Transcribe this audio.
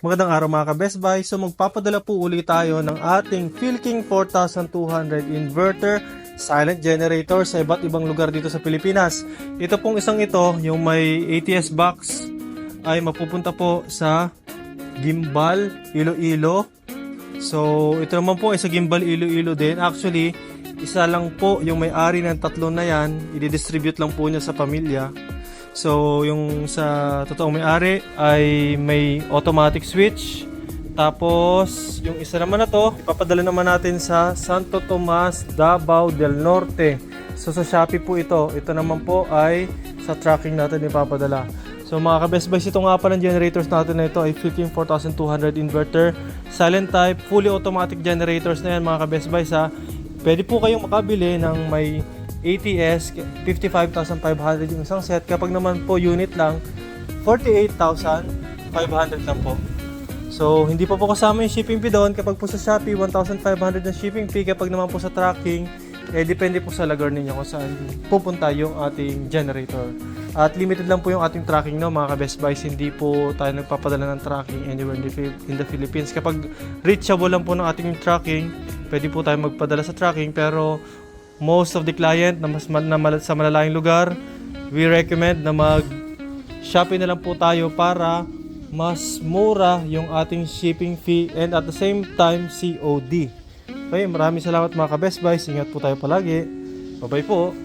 Magandang araw mga ka-Best Buy. So magpapadala po uli tayo ng ating Philking 4200 inverter silent generator sa iba't ibang lugar dito sa Pilipinas. Ito pong isang ito, yung may ATS box, ay mapupunta po sa Gimbal, Iloilo. So ito naman po ay sa Gimbal, Iloilo din. Actually, isa lang po yung may-ari ng tatlo na yan. I-distribute lang po niya sa pamilya. So, yung sa totoong may-ari ay may automatic switch. Tapos, yung isa naman na to, ipapadala naman natin sa Santo Tomas, Davao del Norte. So, sa Shopee po ito. Ito naman po ay sa tracking natin ipapadala. So, mga ka-Best Buys, ito nga pa ng generators natin na ito ay Philking 4200 inverter. Silent type, fully automatic generators na yan mga ka-Best Buys ha. Pwede po kayong makabili ng may ATS, 55,500 yung isang set. Kapag naman po unit lang, 48,500 lang po. So, hindi pa po kasama yung shipping fee doon. Kapag po sa Shopee, 1,500 na shipping fee. Kapag naman po sa tracking, depende po sa lugar ninyo kung saan pupunta yung ating generator. At limited lang po yung ating tracking no, mga ka-Best Buys. Hindi po tayo nagpapadala ng tracking anywhere in the Philippines. Kapag reachable lang po ng ating tracking, pwede po tayo magpadala sa tracking. Pero most of the client na sa malalayong lugar, we recommend na mag-Shopee na lang po tayo para mas mura yung ating shipping fee and at the same time COD. Okay, maraming salamat mga ka-Best Buys. Ingat po tayo palagi. Bye-bye po.